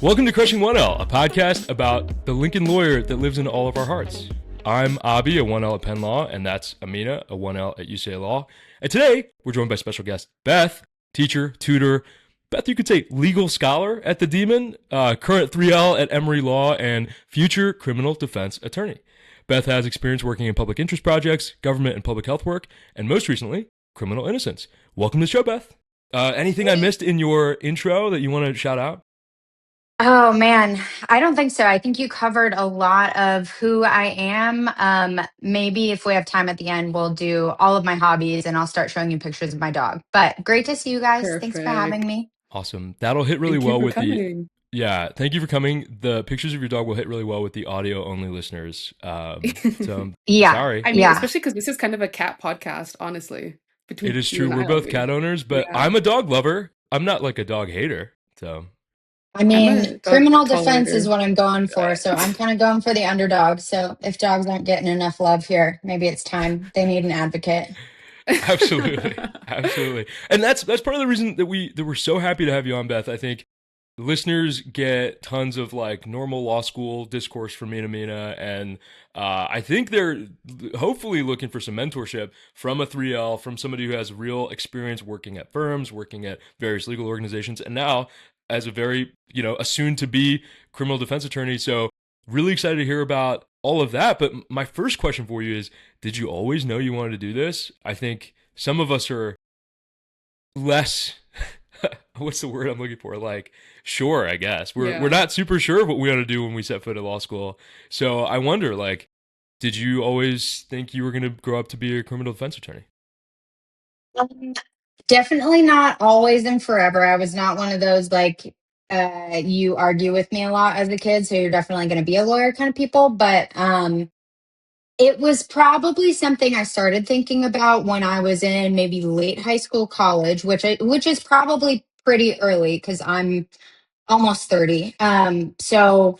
Welcome to Crushing 1L, a podcast about the Lincoln lawyer that lives in all of our hearts. I'm Abhi, a 1L at Penn Law, and that's Aaminah, a 1L at UCLA Law. And today, we're joined by special guest Beth, teacher, tutor, Beth, you could say legal scholar at the Demon, current 3L at Emory Law, and future criminal defense attorney. Beth has experience working in public interest projects, government and public health work, and most recently, criminal innocence. Welcome to the show, Beth. Anything I missed in your intro that you want to shout out? Oh man, I don't think so. I think you covered a lot of who I am. Maybe if we have time at the end, we'll do all of my hobbies and I'll start showing you pictures of my dog. But great to see you guys. Thanks for having Perfect. me. Awesome. That'll hit really Thank you well for with the. coming. Yeah, thank you for coming. The pictures of your dog will hit really well with the audio only listeners. So Yeah, sorry. I mean, yeah. especially because this is kind of a cat podcast, honestly. Between It is you true. and We're I, both Albie. cat owners, but Yeah. I'm a dog lover. I'm not like a dog hater. So I I'm a mean, dog criminal defense is tolerator. what I'm going for. So I'm kind of going for the underdog. So if dogs aren't getting enough love here, maybe it's time they need an advocate. absolutely, absolutely, and that's part of the reason that we're so happy to have you on, Beth. I think listeners get tons of like normal law school discourse from me and Aaminah, and I think they're hopefully looking for some mentorship from a 3L, from somebody who has real experience working at firms, working at various legal organizations, and now as a very, a soon to be criminal defense attorney. So really excited to hear about all of that. But my first question for you is, did you always know you wanted to do this? I think some of us are less what's the word I'm looking for? Like, sure, I guess. We're Yeah. not super sure of what we want to do when we set foot at law school. So I wonder, like, did you always think you were going to grow up to be a criminal defense attorney? Um, Definitely not always and forever. I was not one of those like you argue with me a lot as a kid, so you're definitely going to be a lawyer kind of people. But it was probably something I started thinking about when I was in maybe late high school, college, which is probably pretty early because I'm almost 30. So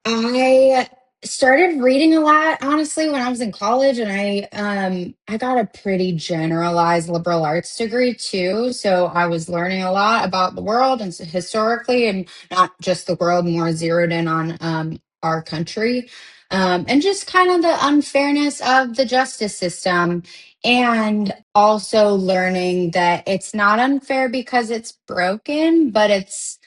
I started reading a lot, honestly, when I was in college, and I got a pretty generalized liberal arts degree too. So I was learning a lot about the world and historically, and not just the world, more zeroed in on our country, and just kind of the unfairness of the justice system. And also learning that it's not unfair because it's broken, but it's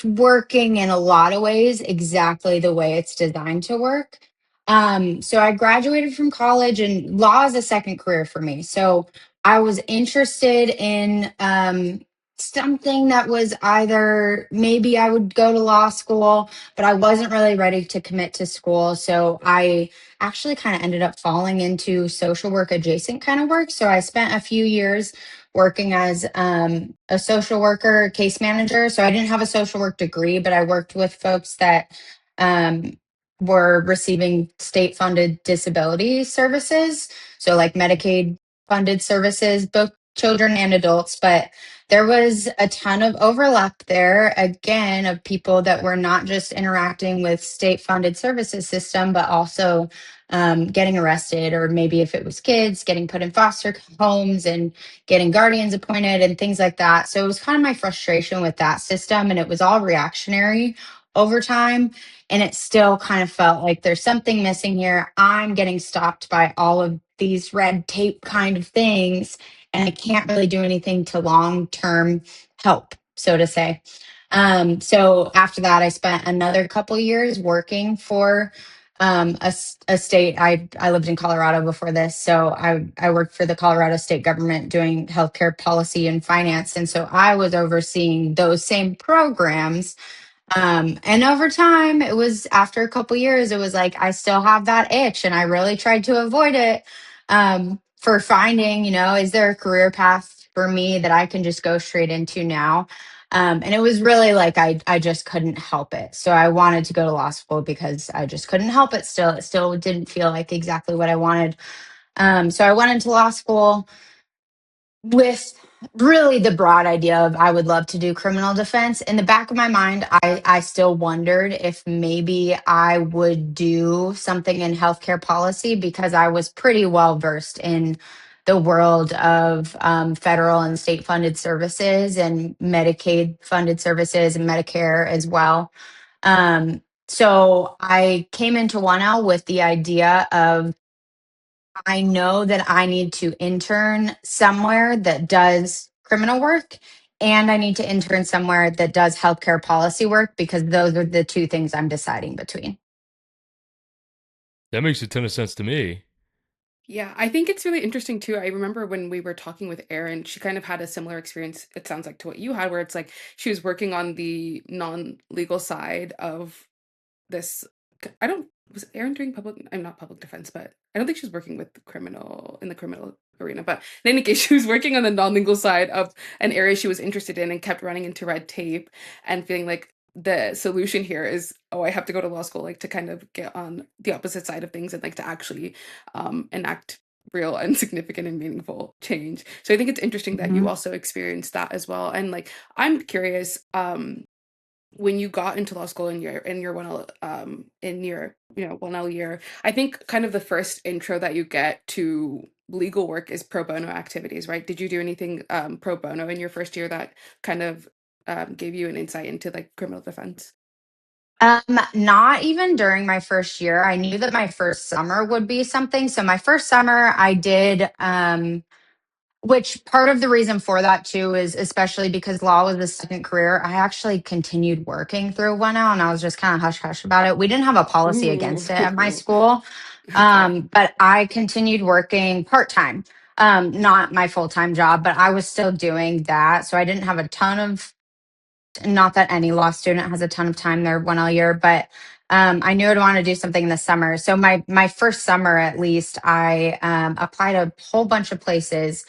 working in a lot of ways exactly the way it's designed to work. So I graduated from college, and law is a second career for me. So I was interested in something that was either maybe I would go to law school, but I wasn't really ready to commit to school. So I actually kind of ended up falling into social work adjacent kind of work. So I spent a few years working as a social worker, case manager. So I didn't have a social work degree, but I worked with folks that um, were receiving state funded disability services. So, like Medicaid funded services, both children and adults. But there was a ton of overlap there, again, of people that were not just interacting with state funded services system, but also getting arrested, or maybe if it was kids, getting put in foster homes and getting guardians appointed and things like that. So it was kind of my frustration with that system, and it was all reactionary over time. And it still kind of felt like there's something missing here. I'm getting stopped by all of these red tape kind of things, and I can't really do anything to long term help, so to say. So after that, I spent another couple years working for a state. I lived in Colorado before this, so I worked for the Colorado state government doing healthcare policy and finance, and so I was overseeing those same programs. And over time, it was after a couple years, it was like I still have that itch, and I really tried to avoid it. For finding, is there a career path for me that I can just go straight into now? And it was really like I just couldn't help it. So I wanted to go to law school because I just couldn't help it still. It still didn't feel like exactly what I wanted. So I went into law school with really the broad idea of I would love to do criminal defense. In the back of my mind, I still wondered if maybe I would do something in healthcare policy because I was pretty well versed in the world of federal and state funded services and Medicaid funded services and Medicare as well. So I came into 1L with the idea of I know that I need to intern somewhere that does criminal work, and I need to intern somewhere that does healthcare policy work, because those are the two things I'm deciding between. That makes a ton of sense to me. Yeah, I think it's really interesting too. I remember when we were talking with Erin, she kind of had a similar experience, it sounds like, to what you had, where it's like she was working on the non-legal side of this. I don't, was Erin doing public, I'm not public defense, but I don't think she was working with the criminal in the criminal arena. But in any case, she was working on the non-legal side of an area she was interested in and kept running into red tape and feeling like the solution here is, oh, I have to go to law school, like to kind of get on the opposite side of things and like to actually enact real and significant and meaningful change. So I think it's interesting that you Mhm. also experienced that as well. And like, I'm curious, when you got into law school in your 1L in your 1L year, I think kind of the first intro that you get to legal work is pro bono activities, right? Did you do anything pro bono in your first year that kind of gave you an insight into like criminal defense? Not even during my first year. I knew that my first summer would be something. So my first summer I did, which part of the reason for that too is especially because law was a second career. I actually continued working through 1L, and I was just kind of hush hush about it. We didn't have a policy Ooh. against it at my school. Okay. But I continued working part time. Not my full time job, but I was still doing that. So I didn't have a ton of, not that any law student has a ton of time their 1L year, but I knew I'd want to do something in the summer. So my first summer, at least, I applied a whole bunch of places.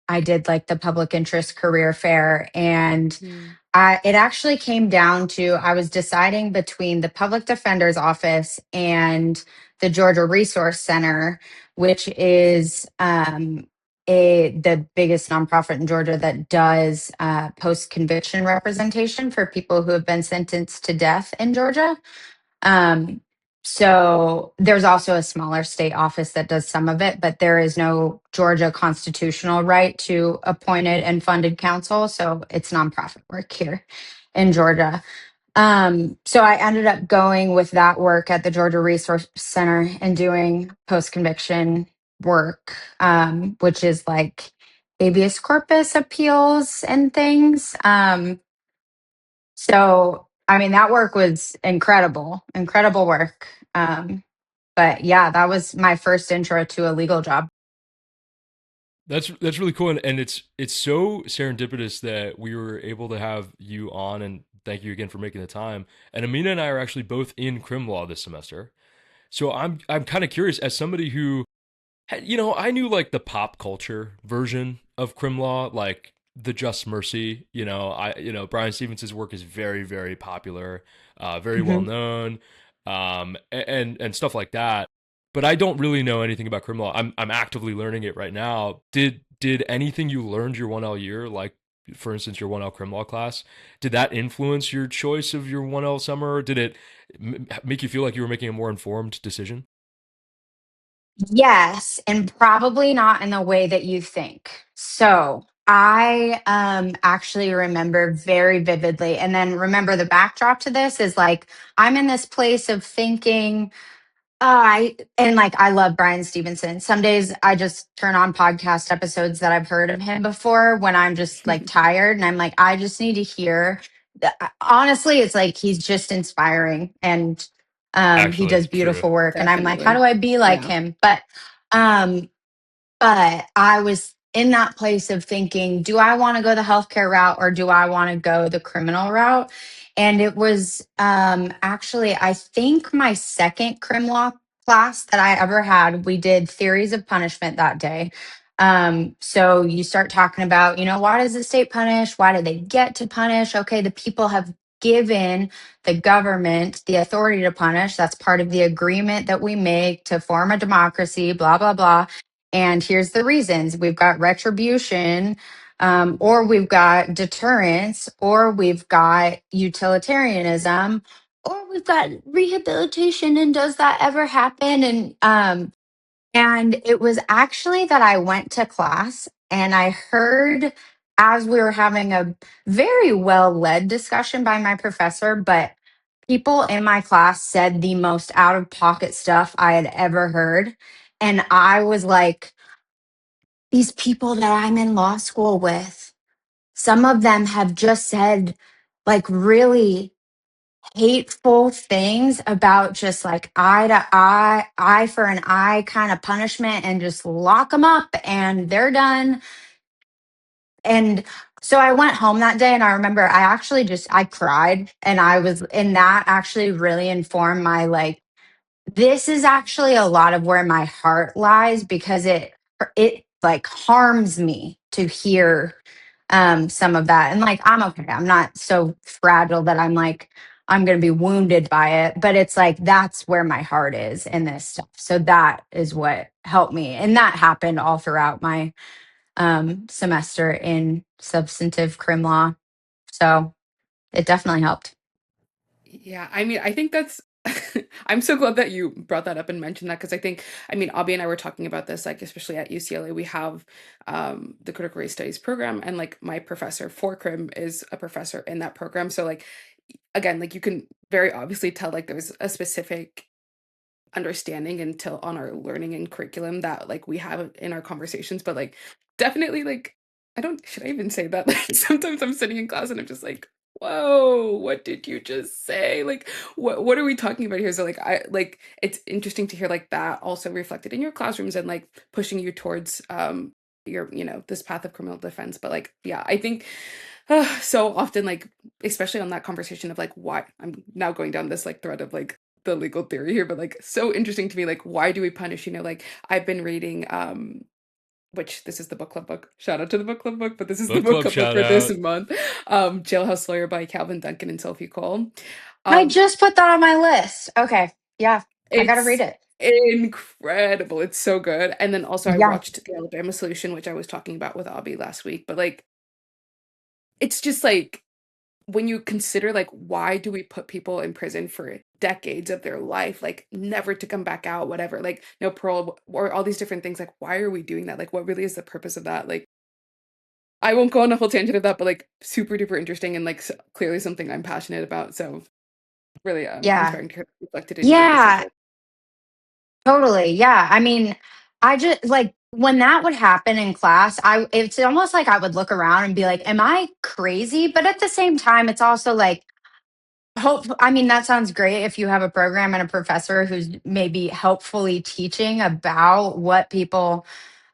I did like the public interest career fair, and Mm. it actually came down to I was deciding between the public defender's office and the Georgia Resource Center, which is the biggest nonprofit in Georgia that does post conviction representation for people who have been sentenced to death in Georgia. Um, so there's also a smaller state office that does some of it, but there is no Georgia constitutional right to appointed and funded counsel. So it's nonprofit work here in Georgia. So I ended up going with that work at the Georgia Resource Center and doing post conviction work, which is like habeas corpus appeals and things. So, I mean, that work was incredible, incredible work. But yeah, that was my first intro to a legal job. That's really cool, and it's so serendipitous that we were able to have you on, and thank you again for making the time. And Amina and I are actually both in crim law this semester, so I'm kind of curious as somebody who I knew like the pop culture version of crim law, like the Just Mercy. Brian Stevenson's work is very, very popular, very well Mhm. known, and stuff like that. But I don't really know anything about crim law. I'm actively learning it right now. Did anything you learned your 1L year, like for instance your 1L crim law class, did that influence your choice of your 1L summer? Or did it make you feel like you were making a more informed decision? Yes, and probably not in the way that you think. So I actually remember very vividly. And then remember, the backdrop to this is like I'm in this place of thinking, I love Brian Stevenson. Some days I just turn on podcast episodes that I've heard of him before when I'm just like tired, and I'm like, I just need to hear. Honestly, it's like he's just inspiring, and he Actually, does true. beautiful work. And I'm like, how do Definitely. I be like Yeah. him? Um, but I was in that place of thinking, do I want to go the healthcare route or do I want to go the criminal route? And it was actually, I think my second crim law class that I ever had, we did theories of punishment that day. So you start talking about, why does the state punish? Why do they get to punish? Okay, the people have given the government the authority to punish. That's part of the agreement that we make to form a democracy, blah, blah, blah. And here's the reasons: we've got retribution, or we've got deterrence, or we've got utilitarianism, or we've got rehabilitation. And does that ever happen? And And it was actually that I went to class and I heard, as we were having a very well led discussion by my professor, but people in my class said the most out of pocket stuff I had ever heard. And I was like, these people that I'm in law school with, some of them have just said like really hateful things about just like eye to eye for an eye kind of punishment and just lock them up and they're done. And so I went home that day and I remember I actually just I cried and I was and that actually really informed my like this is actually a lot of where my heart lies because it like harms me to hear some of that. And like I'm okay. I'm not so fragile that I'm like I'm going to be wounded by it, but it's like that's where my heart is in this stuff. So that is what helped me. And that happened all throughout my semester in substantive crim law. So it definitely helped. Yeah, I mean, I think that's I'm so glad that you brought that up and mentioned that because I mean, Abhi and I were talking about this, like, especially at UCLA, we have the critical race studies program, and like my professor for crim is a professor in that program. So, like, again, like you can very obviously tell, like, there's a specific understanding until on our learning and curriculum that like we have in our conversations, but like definitely like I don't should I even say that? Like sometimes I'm sitting in class and I'm just like, whoa, what did you just say? Like what are we talking about here? So like I like it's interesting to hear like that also reflected in your classrooms and like pushing you towards your this path of criminal defense. But like yeah, I think so often like especially on that conversation of like why I'm now going down this like thread of like the legal theory here, but like so interesting to me, like why do we punish? Like I've been reading which this is the book club book. Shout out to the book club book, but this is the Book book club club book shout for this out. month. Jailhouse Lawyer by Calvin Duncan and Sophie Cole. I Um just put that on my list. Okay. Yeah. I got to read it's it. incredible. It's so good. And then also I Yeah. watched The Alabama Solution, which I was talking about with Abby last week. But like it's just like when you consider like why do we put people in prison for decades of their life, like never to come back out, whatever, like no parole or all these different things, like why are we doing that? Like what really is the purpose of that? Like I won't go on a whole tangent of that, but like super duper interesting and like clearly something I'm passionate about. So really Yeah. inspiring to hear reflected in your Yeah. decision. Totally. Yeah. I mean, I just like when that would happen in class, it's almost like I would look around and be like, am I crazy? But at the same time, it's also like hope I mean, that sounds great if you have a program and a professor who's maybe helpfully teaching about what people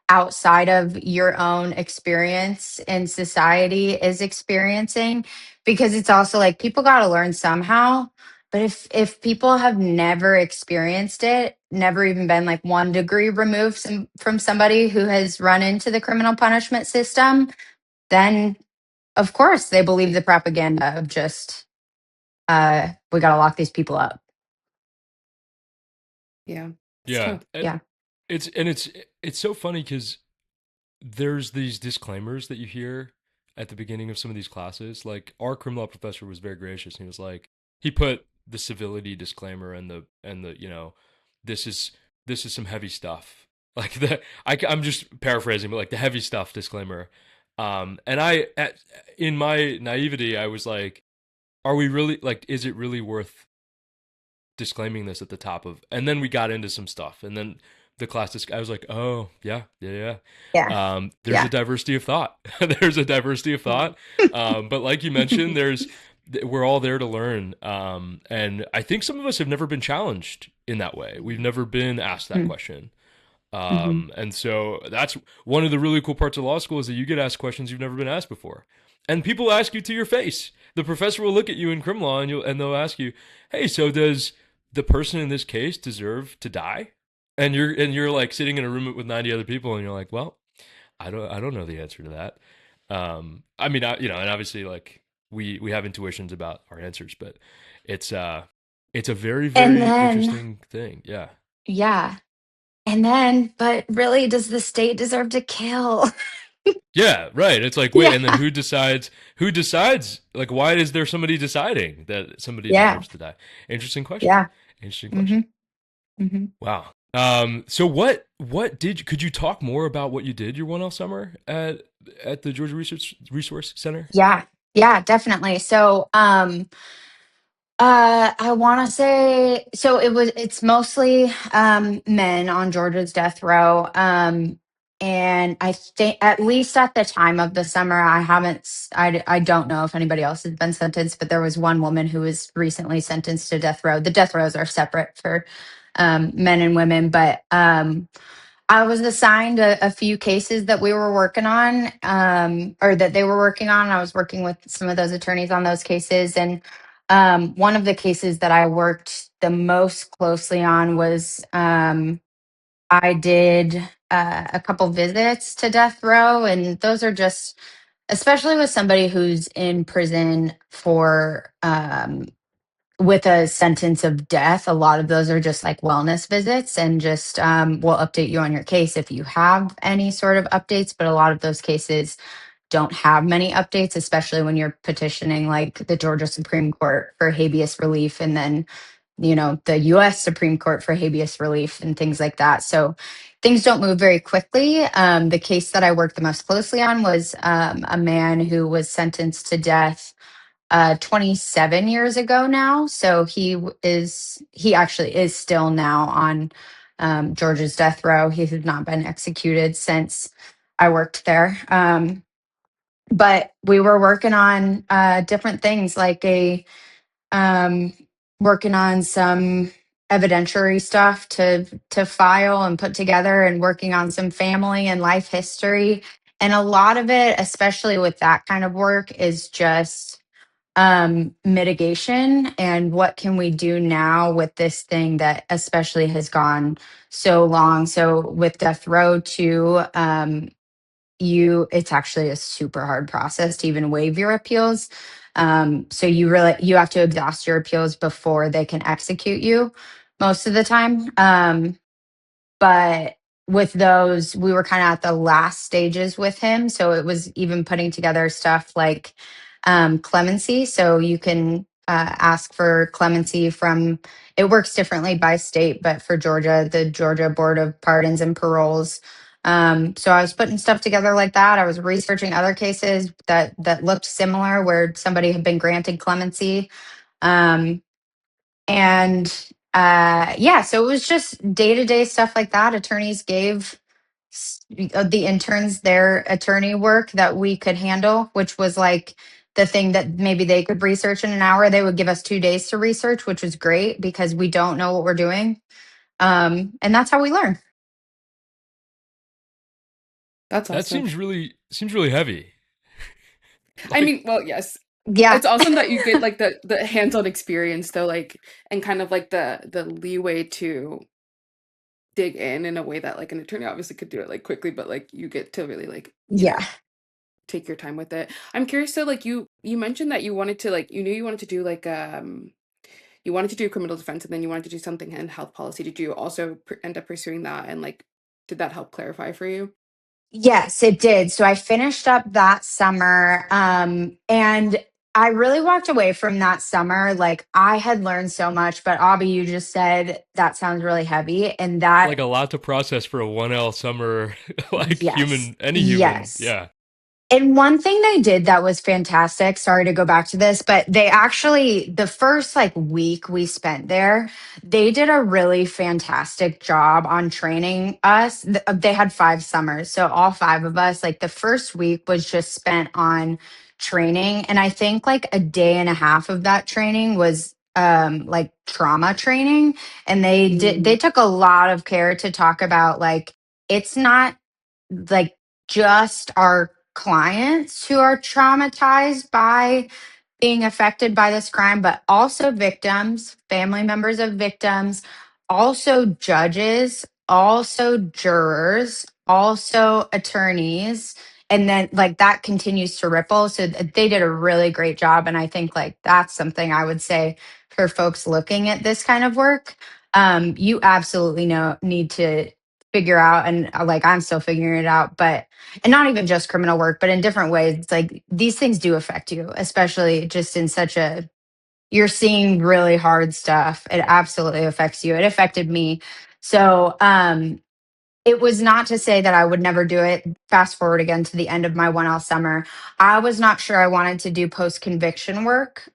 outside of your own experience in society is experiencing because it's also like people got to learn somehow, but if people have never experienced it, never even been like 1 degree removed from somebody who has run into the criminal punishment system, then of course they believe the propaganda of just we got to lock these people up. Yeah, it's Yeah. tough. Yeah. It's so funny because there's these disclaimers that you hear at the beginning of some of these classes. Like our criminal law professor was very gracious. And he was like, he put the civility disclaimer and the this is this is some heavy stuff. Like I'm just paraphrasing, but like the heavy stuff disclaimer. And in my naivety, I was like, are we really like? Is it really worth disclaiming this at the top of? And then we got into some stuff, and then the class I was like, oh yeah, yeah, Yeah. yeah. There's a Yeah. diversity of thought. There's a diversity of thought. But like you mentioned, we're all there to learn. And I think some of us have never been challenged in that way. We've never been asked that question. Mm-hmm. And so that's one of the really cool parts of law school is that you get asked questions you've never been asked before. And people ask you to your face. The professor will look at you in crim law and they'll ask you, "Hey, so does the person in this case deserve to die?" And you're like sitting in a room with 90 other people and you're like, "Well, I don't know the answer to that." I mean, and obviously like we have intuitions about our answers, but it's it's a very And very then, interesting thing. Yeah. yeah. And then, but really, does the state deserve to kill? Yeah, right. It's like, wait, Yeah. and then who decides? Who decides? Like, why is there somebody deciding that somebody Yeah. deserves to die? Interesting question. Yeah. Interesting Hmm. question. Hmm. Wow. So could you talk more about what you did your 1L summer at the Georgia Resource Center? Yeah, yeah, definitely. So, I want to say so it's mostly men on Georgia's death row. And I think at least at the time of the summer, I don't know if anybody else has been sentenced, but there was one woman who was recently sentenced to death row. The death rows are separate for men and women, but I was assigned a few cases that we were working on, or that they were working on. I was working with some of those attorneys on those cases. And one of the cases that I worked the most closely on was I did a couple visits to death row. And those are just, especially with somebody who's in prison for with a sentence of death, a lot of those are just like wellness visits and just we'll update you on your case if you have any sort of updates. But a lot of those cases don't have many updates, especially when you're petitioning like the Georgia Supreme Court for habeas relief and then, the US Supreme Court for habeas relief and things like that. So things don't move very quickly. The case that I worked the most closely on was a man who was sentenced to death 27 years ago now. So he actually is still now on Georgia's death row. He has not been executed since I worked there. But we were working on different things like um, working on some evidentiary stuff to file and put together and working on some family and life history. And a lot of it, especially with that kind of work, is just mitigation and what can we do now with this thing that especially has gone so long. So with death row too, it's actually a super hard process to even waive your appeals. So you have to exhaust your appeals before they can execute you most of the time. But with those, we were kind of at the last stages with him. So it was even putting together stuff like clemency. So you can ask for clemency from, it works differently by state, but for Georgia, the Georgia Board of Pardons and Paroles. So I was putting stuff together like that. I was researching other cases that looked similar where somebody had been granted clemency. Um, and yeah, so it was just day to day stuff like that. Attorneys gave the interns their attorney work that we could handle, which was like the thing that maybe they could research in an hour. They would give us 2 days to research, which was great because we don't know what we're doing. And that's how we learn. That's That awesome. seems really heavy. I Like mean, well, yes. Yeah. It's awesome that you get like the hands-on experience though, like, and kind of like the leeway to dig in a way that like an attorney obviously could do it like quickly, but like you get to really like, Yeah. take your time with it. I'm curious to like you mentioned that you wanted to like you knew you wanted to do like you wanted to do criminal defense and then you wanted to do something in health policy. Did you also end up pursuing that and like did that help clarify for you? Yes, it did. So I finished up that summer, and I really walked away from that summer. Like I had learned so much, but Abby, you just said that sounds really heavy. And that, like a lot to process for a 1L summer, like yes, any human. yes. Yeah. And one thing they did that was fantastic, sorry to go back to this, but they actually, the first like week we spent there, they did a really fantastic job on training us. They had 5 summers. So all 5 of us, like the first week was just spent on training. And I think like a day and a half of that training was like trauma training. And they Mm, took a lot of care to talk about like, it's not like just our clients who are traumatized by being affected by this crime, but also victims, family members of victims, also judges, also jurors, also attorneys. And then, like, that continues to ripple. So they did a really great job. And I think, like, that's something I would say for folks looking at this kind of work. You absolutely need to figure out, and like, I'm still figuring it out, but and not even just criminal work, but in different ways. It's like these things do affect you, especially just in such you're seeing really hard stuff. It absolutely affects you. It affected me. So, it was not to say that I would never do it. Fast forward again to the end of my 1L summer. I was not sure I wanted to do post conviction work.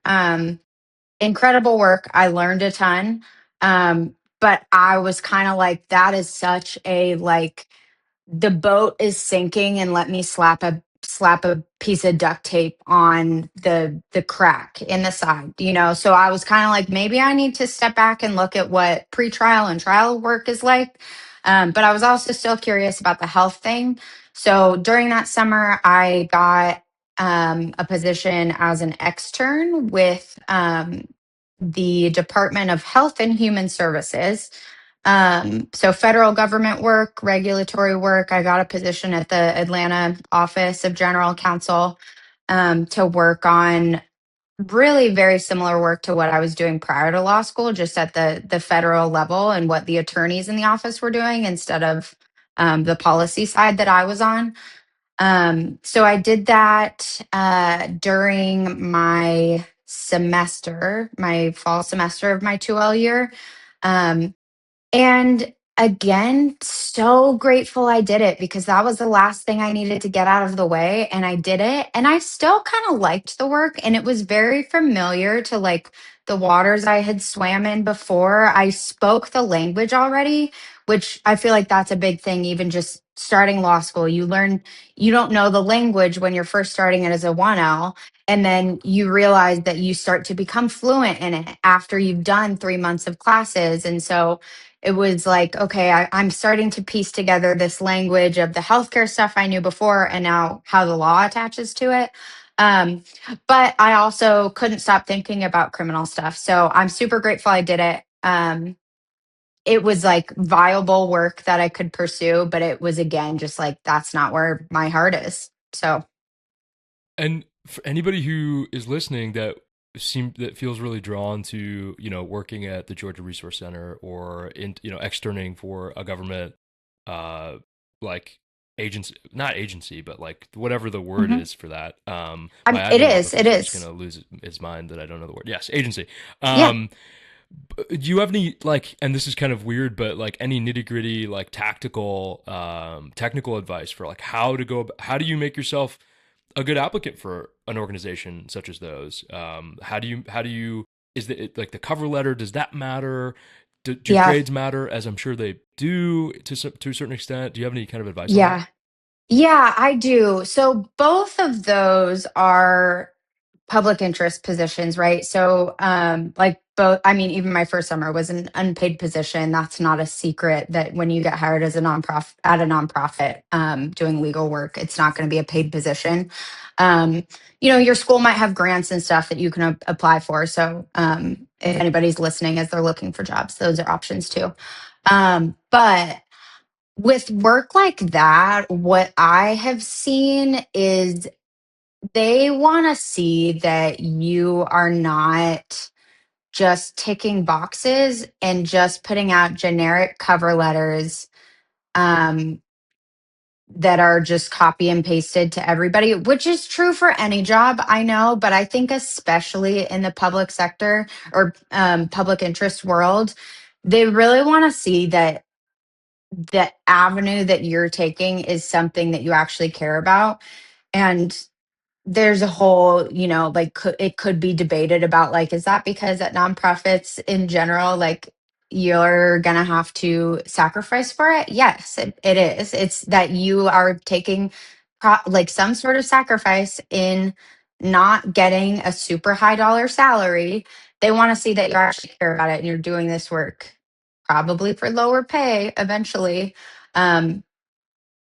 Incredible work. I learned a ton. But I was kind of like, that is such a like, the boat is sinking and let me slap a piece of duct tape on the crack in the side, so I was kind of like, maybe I need to step back and look at what pretrial and trial work is like. But I was also still curious about the health thing. So during that summer I got a position as an extern with the Department of Health and Human Services. So federal government work, regulatory work. I got a position at the Atlanta Office of General Counsel to work on really very similar work to what I was doing prior to law school, just at the federal level and what the attorneys in the office were doing instead of the policy side that I was on. So I did that during my semester, my fall semester of my 2L year. Um, and again, so grateful I did it because that was the last thing I needed to get out of the way. And I did it. And I still kind of liked the work. And it was very familiar to like the waters I had swam in before. I spoke the language already, which I feel like that's a big thing, even just starting law school. You learn, you don't know the language when you're first starting it as a 1L. And then you realize that you start to become fluent in it after you've done 3 months of classes. And so, it was like, okay, I'm starting to piece together this language of the healthcare stuff I knew before and now how the law attaches to it. Um, but I also couldn't stop thinking about criminal stuff. So I'm super grateful I did it. It was like viable work that I could pursue, but it was again just like that's not where my heart is. So And for anybody who is listening that feels really drawn to working at the Georgia Resource Center or in externing for a government like agency, not agency, but like whatever the word mhm. is for that. My It admin is, it professor is is. gonna lose his mind that I don't know the word. Yes, agency. Yeah. Do you have any like, and this is kind of weird, but like any nitty gritty like tactical technical advice for like how do you make yourself a good applicant for an organization such as those? How do you is like the cover letter? Does that matter? Do Yeah. grades matter? As I'm sure they do to a certain extent. Do you have any kind of advice on that? Yeah. Yeah, I do. So both of those are public interest positions, right? So, like both, I mean, even my first summer was an unpaid position. That's not a secret that when you get hired as a nonprofit at a nonprofit, doing legal work, it's not going to be a paid position. Um, your school might have grants and stuff that you can apply for. So, if anybody's listening as they're looking for jobs, those are options too. But with work like that, what I have seen is they want to see that you are not just ticking boxes and just putting out generic cover letters um, that are just copy and pasted to everybody, which is true for any job, I know, but I think especially in the public sector or public interest world, they really want to see that the avenue that you're taking is something that you actually care about. And there's a whole, like it could be debated about like, is that because at nonprofits in general, like you're gonna have to sacrifice for it? Yes, it is. It's that you are taking like some sort of sacrifice in not getting a super high dollar salary. They want to see that you actually care about it and you're doing this work probably for lower pay eventually. Um,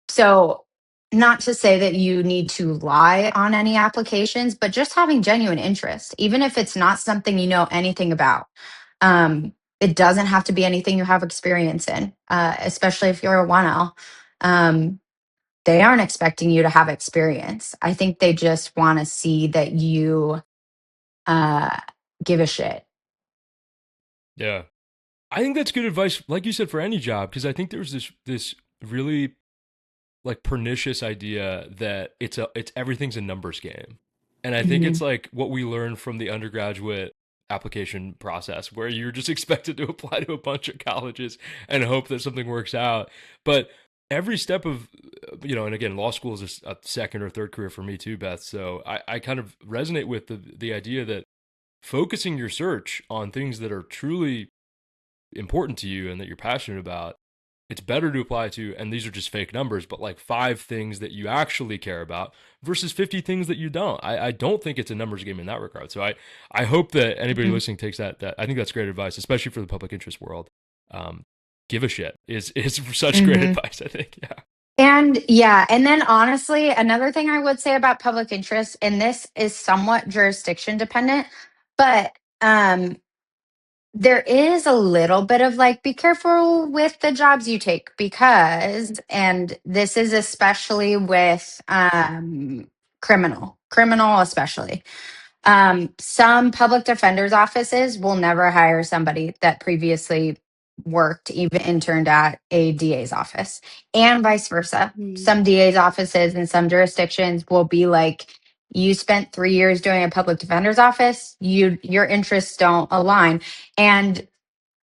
so, not to say that you need to lie on any applications, but just having genuine interest, even if it's not something you know anything about. It doesn't have to be anything you have experience in, especially if you're a 1L. Um, they aren't expecting you to have experience. I think they just want to see that you uh, give a shit. Yeah, I think that's good advice, like you said, for any job, because I think there's this really like pernicious idea that it's everything's a numbers game. And I think it's Mhm. like what we learned from the undergraduate application process where you're just expected to apply to a bunch of colleges and hope that something works out. But every step of, and again, law school is a second or third career for me too, Beth. So I kind of resonate with the idea that focusing your search on things that are truly important to you and that you're passionate about, it's better to apply to, and these are just fake numbers, but like 5 things that you actually care about versus 50 things that you don't. I don't think it's a numbers game in that regard. So I hope that anybody listening takes that I think that's great advice, especially for the public interest world. Give a shit is such great advice, I think. Yeah. And then honestly, another thing I would say about public interest, and this is somewhat jurisdiction dependent, but there is a little bit of like, be careful with the jobs you take because, and this is especially with criminal especially. Some public defender's offices will never hire somebody that previously worked, even interned at a DA's office, and vice versa. Some DA's offices in some jurisdictions will be like, you spent 3 years doing a public defender's office, your interests don't align. And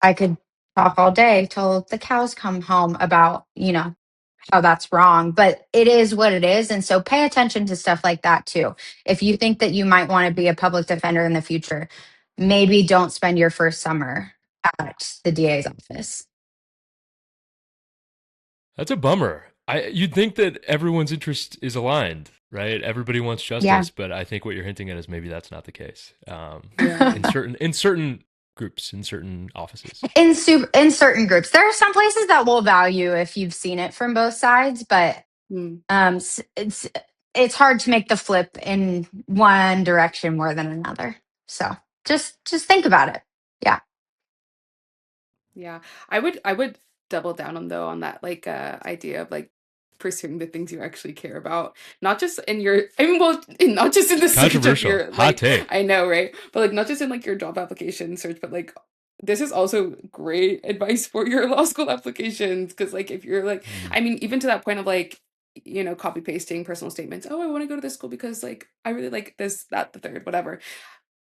I could talk all day till the cows come home about, how that's wrong, but it is what it is. And so pay attention to stuff like that too. If you think that you might want to be a public defender in the future, maybe don't spend your first summer at the DA's office. That's a bummer. You'd think that everyone's interest is aligned, right? Everybody wants justice, Yeah. but I think what you're hinting at is maybe that's not the case. Yeah. In certain groups, in certain offices. In certain groups, there are some places that will value if you've seen it from both sides, but it's hard to make the flip in one direction more than another. So just think about it. Yeah. Yeah. I would double down on that like idea of like pursuing the things you actually care about. Not just in your not just in the search of Controversial. your Hot like take. I know, right? But like not just in like your job application search, but like this is also great advice for your law school applications. Cause like if you're like I mean, even to that point of like, copy pasting personal statements. Oh, I want to go to this school because like I really like this, that, the third, whatever.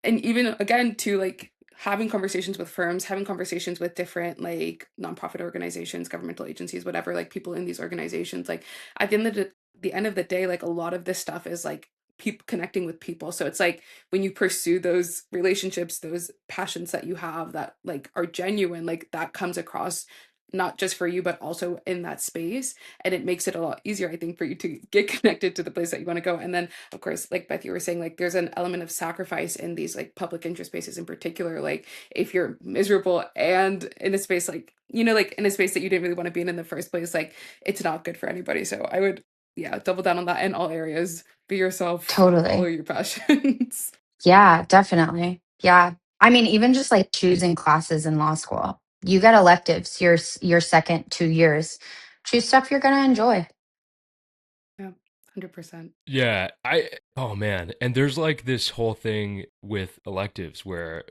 And even again to like having conversations with firms, having conversations with different like nonprofit organizations, governmental agencies, whatever, like people in these organizations, like at the end of the day, like a lot of this stuff is like people connecting with people. So it's like when you pursue those relationships, those passions that you have that like are genuine, like that comes across not just for you, but also in that space. And it makes it a lot easier, I think, for you to get connected to the place that you want to go. And then, of course, like Beth, you were saying, like there's an element of sacrifice in these like public interest spaces in particular. Like if you're miserable and in a space like, like in a space that you didn't really want to be in the first place, like it's not good for anybody. So I would, double down on that in all areas. Be yourself. Totally. Follow your passions. Yeah, definitely. Yeah. I mean, even just like choosing classes in law school, you get electives your second 2 years. Choose stuff you're going to enjoy. Yeah, 100%. Yeah, oh man, and there's like this whole thing with electives where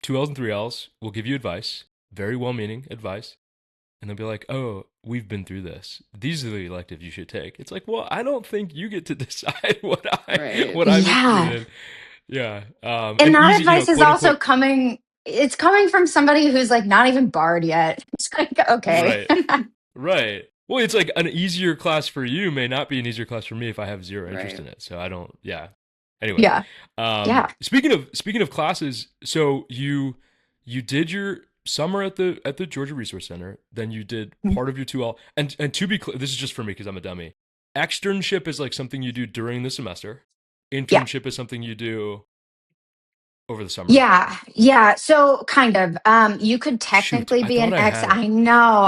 2Ls and 3Ls will give you advice, very well-meaning advice, and they'll be like, "Oh, we've been through this. These are the electives you should take." It's like, well, I don't think you get to decide what I'm interested in. Yeah, and that easy, advice is also coming. It's coming from somebody who's like not even barred yet. It's like, okay, right. Well, it's like an easier class for you may not be an easier class for me if I have zero interest in it. So I don't. Yeah. Anyway. Yeah. Speaking of classes, so you did your summer at the Georgia Resource Center, then you did part of your 2L, and to be clear, this is just for me because I'm a dummy. Externship is like something you do during the semester. Internship is something you do over the summer. Yeah. So kind of. You could technically be an ex. I know.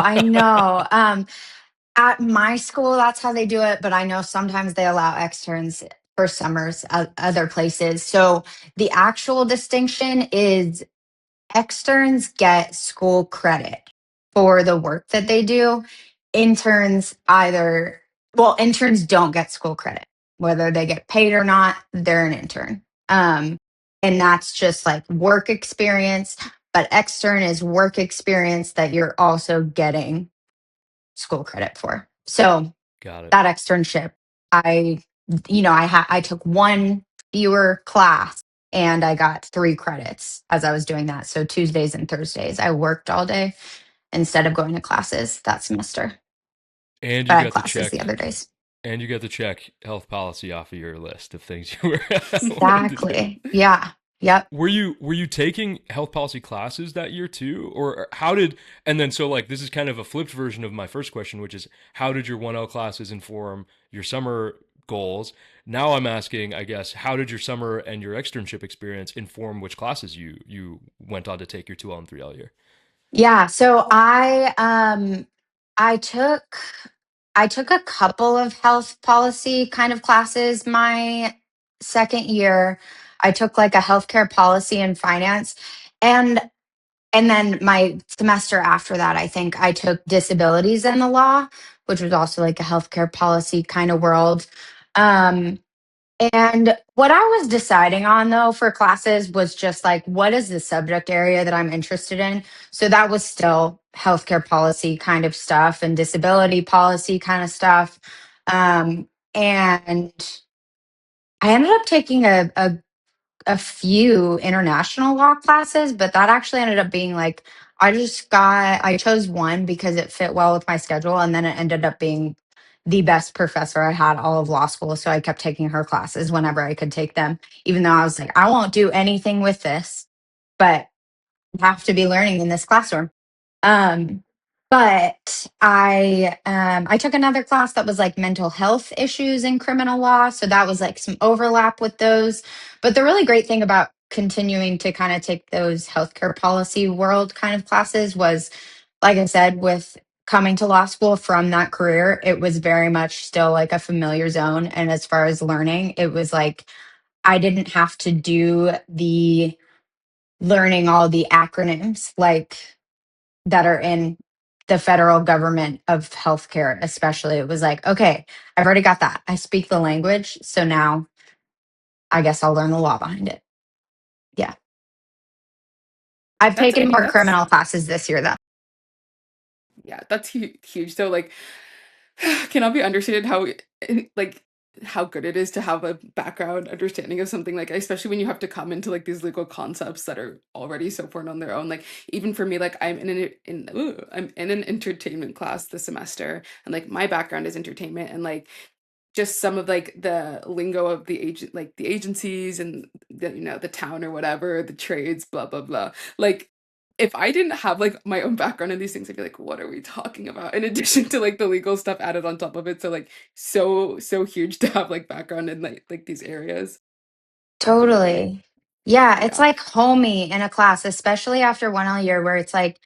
At my school, that's how they do it, but I know sometimes they allow externs for summers at other places. So the actual distinction is externs get school credit for the work that they do. Interns interns don't get school credit. Whether they get paid or not, they're an intern. And that's just like work experience, but extern is work experience that you're also getting school credit for. So got it. That externship, I took one fewer class and I got 3 credits as I was doing that. So Tuesdays and Thursdays, I worked all day instead of going to classes that semester. And But you I had got to classes the check other days. and you got to check health policy off of your list of things you were wanted to do. Exactly. Yeah. Yep. Were you taking health policy classes that year too? Or how did and then so like this is kind of a flipped version of my first question, which is how did your 1L classes inform your summer goals? Now I'm asking, I guess, how did your summer and your externship experience inform which classes you went on to take your 2L and 3L year? Yeah. So I took a couple of health policy kind of classes my second year. I took like a healthcare policy and finance. And then my semester after that, I think I took disabilities and the law, which was also like a healthcare policy kind of world. Um, and what I was deciding on though for classes was just like, what is the subject area that I'm interested in? So that was still healthcare policy kind of stuff and disability policy kind of stuff. And I ended up taking a few international law classes, but that actually ended up being like, I chose one because it fit well with my schedule. And then it ended up being the best professor I had all of law school. So I kept taking her classes whenever I could take them, even though I was like, I won't do anything with this, but I have to be learning in this classroom. Um, but I took another class that was like mental health issues in criminal law. So that was like some overlap with those. But the really great thing about continuing to kind of take those healthcare policy world kind of classes was, like I said, with coming to law school from that career, it was very much still like a familiar zone. And as far as learning, it was like I didn't have to do the learning all the acronyms like that are in the federal government of healthcare, especially. It was like, okay, I've already got that. I speak the language. So now I guess I'll learn the law behind it. Yeah. I've That's, I taken mean, more that's, criminal classes this year, though. yeah, that's huge. So like, cannot be understated how like how good it is to have a background understanding of something like, especially when you have to come into like these legal concepts that are already so foreign on their own. Like even for me, like I'm in an entertainment class this semester, and like my background is entertainment, and like just some of like the lingo of the agent, like the agencies and the, the town or whatever, the trades, blah blah blah. Like if I didn't have like my own background in these things, I'd be like, what are we talking about? In addition to like the legal stuff added on top of it. So like so huge to have like background in like these areas. Definitely. Totally. Yeah. It's Yeah. like homey in a class, especially after 1L year where it's like,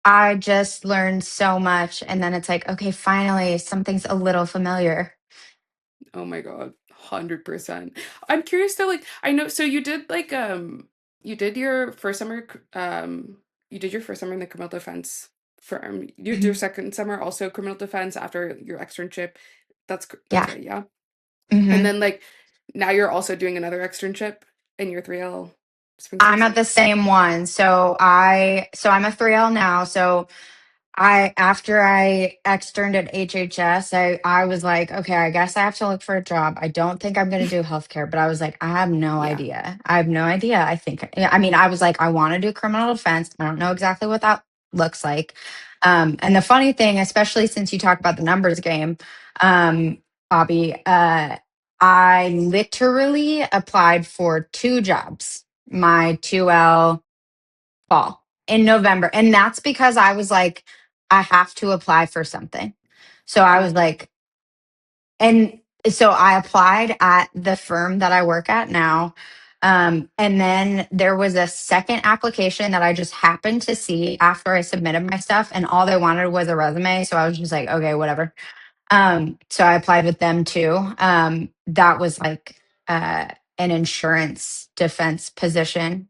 I just learned so much. And then it's like, okay, finally, something's a little familiar. Oh my God, 100%. I'm curious though, like I know so you did like you did your first summer you did your first summer in the criminal defense firm. You did your Mhm. second summer also criminal defense after your externship. That's Yeah. right, yeah. And Hmm. then like now you're also doing another externship in your 3L spring I'm at semester. the same one. So I'm a 3L now. So after I externed at HHS, I was like, okay, I guess I have to look for a job. I don't think I'm going to do healthcare, but I was like, I have no Yeah. idea. I have no idea. I think, yeah, I mean, I was like, I want to do criminal defense. I don't know exactly what that looks like. And the funny thing, especially since you talk about the numbers game, um, Bobby, I literally applied for 2 jobs my 2L fall in November. And that's because I was like, I have to apply for something. So I was Mm. like, and so I applied at the firm that I work at now. And then there was a second application that I just happened to see after I submitted my stuff, and all they wanted was a resume. So I was just like, okay, whatever. So I applied with them too. That was like an insurance defense position.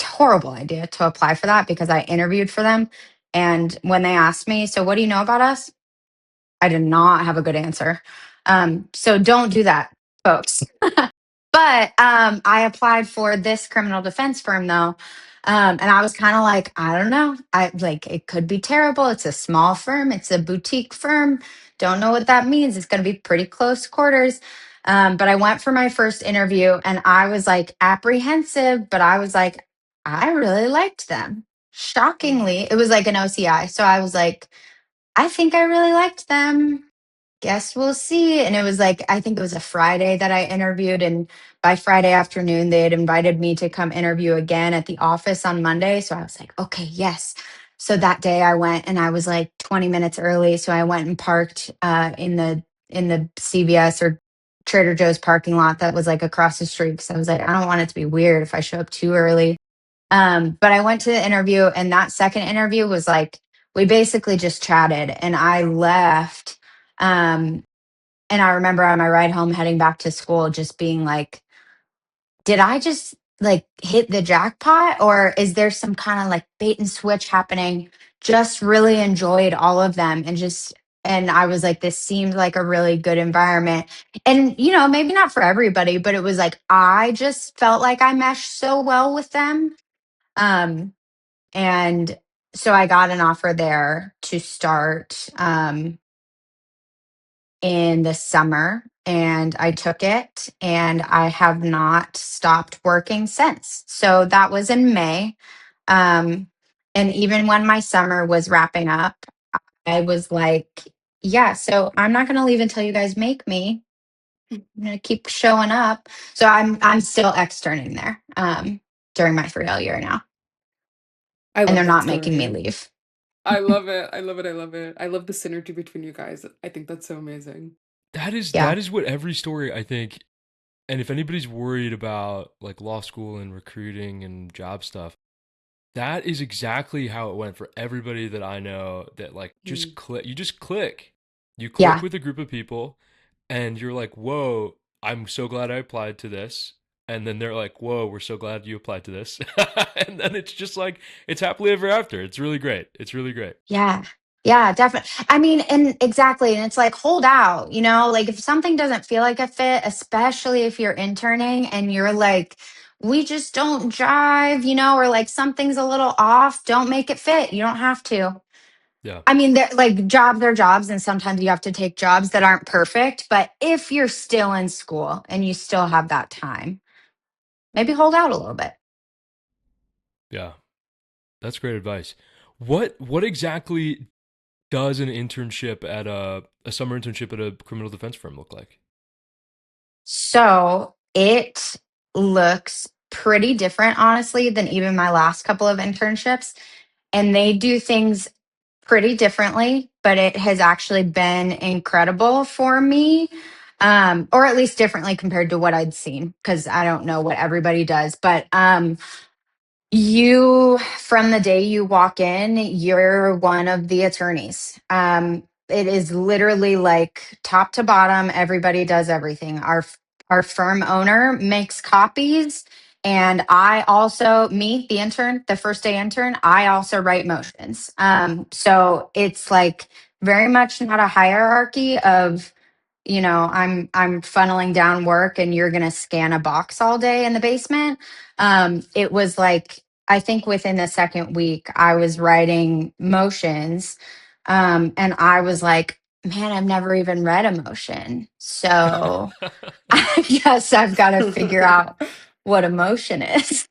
Horrible idea to apply for that because I interviewed for them. And when they asked me, so what do you know about us? I did not have a good answer. So don't do that, folks. But I applied for this criminal defense firm though. And I was kind of like, I don't know. I like it could be terrible. It's a small firm, it's a boutique firm. Don't know what that means. It's going to be pretty close quarters. But I went for my first interview and I was like apprehensive, but I was like, I really liked them. Mm. Shockingly, it was like an OCI. So I was like, I think I really liked them. Guess we'll see. And it was like, I think it was a Friday that I interviewed. And by Friday afternoon, they had invited me to come interview again at the office on Monday. So I was like, okay, yes. So that day I went and I was like 20 minutes early. So I went and parked in the CVS or Trader Joe's parking lot that was like across the street. Cause I was like, I don't want it to be weird if I show up too early. But I went to the interview, and that second interview was like, we basically just chatted, and I left. Um, and I remember on my ride home heading back to school, just being like, did I just like hit the jackpot, or is there some kind of like bait and switch happening? Just really enjoyed all of them, and I was like, this seemed like a really good environment. And, maybe not for everybody, but it was like, I just felt like I meshed so well with them. Um, and so I got an offer there to start in the summer, and I took it, and I have not stopped working since. So that was in May. Um, and even when my summer was wrapping up, I was like, yeah, so I'm not going to leave until you guys make me. I'm going to keep showing up. So I'm still externing there during my 3L year now, I and love they're that not making me story. leave. I love it. I love it. I love it. I love the synergy between you guys. I think that's so amazing. That is Yeah. that is what every story I think. And if anybody's worried about like law school and recruiting and job stuff, that is exactly how it went for everybody that I know that like just Mm. click. You just click. You click Yeah. with a group of people and you're like, "Whoa, I'm so glad I applied to this." And then they're like, "Whoa, we're so glad you applied to this." And then it's just like it's happily ever after. It's really great. It's really great. Yeah. Yeah, definitely. I mean, and exactly. And it's like, hold out, like if something doesn't feel like a fit, especially if you're interning and you're like, we just don't jive, or like something's a little off, don't make it fit. You don't have to. Yeah. I mean, they're like jobs are jobs, and sometimes you have to take jobs that aren't perfect. But if you're still in school and you still have that time, maybe hold out a little bit. Yeah. That's great advice. What exactly does an internship at a summer internship at a criminal defense firm look like? So it looks pretty different, honestly, than even my last couple of internships. And they do things pretty differently, but it has actually been incredible for me. Or at least differently compared to what I'd seen, because I don't know what everybody does. But from the day you walk in, you're one of the attorneys. It is literally like top to bottom, everybody does everything. Our firm owner makes copies, and I also, me, the intern, the first day intern, I also write motions. So it's like very much not a hierarchy of, I'm funneling down work and you're gonna scan a box all day in the basement. It was like, I think within the second week, I was writing motions. And I was like, man, I've never even read a motion. So I guess I've got to figure out what a motion is.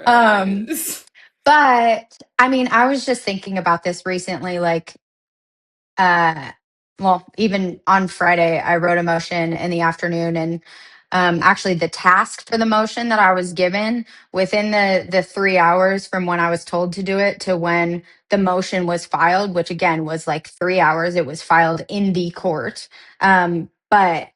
um, Right. but I mean, I was just thinking about this recently, like, uh well, even on Friday I wrote a motion in the afternoon, and actually the task for the motion that I was given within the 3 hours from when I was told to do it to when the motion was filed, which again was like 3 hours, it was filed in the court. But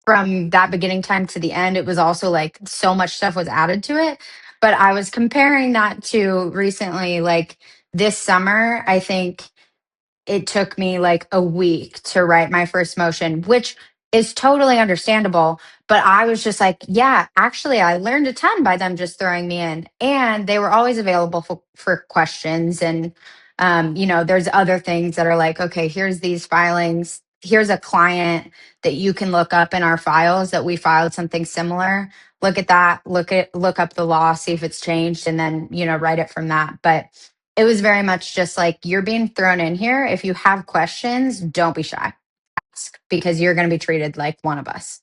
from that beginning time to the end, it was also like so much stuff was added to it. But I was comparing that to recently, like this summer, I think it took me like a week to write my first motion, which is totally understandable. But I was just like, yeah, actually, I learned a ton by them just throwing me in. And they were always available for questions. And, there's other things that are like, okay, here's these filings. Here's a client that you can look up in our files that we filed something similar. Look at that, look up the law, see if it's changed, and then, write it from that. But it was very much just like, you're being thrown in here. If you have questions, don't be shy. Ask, because you're going to be treated like one of us.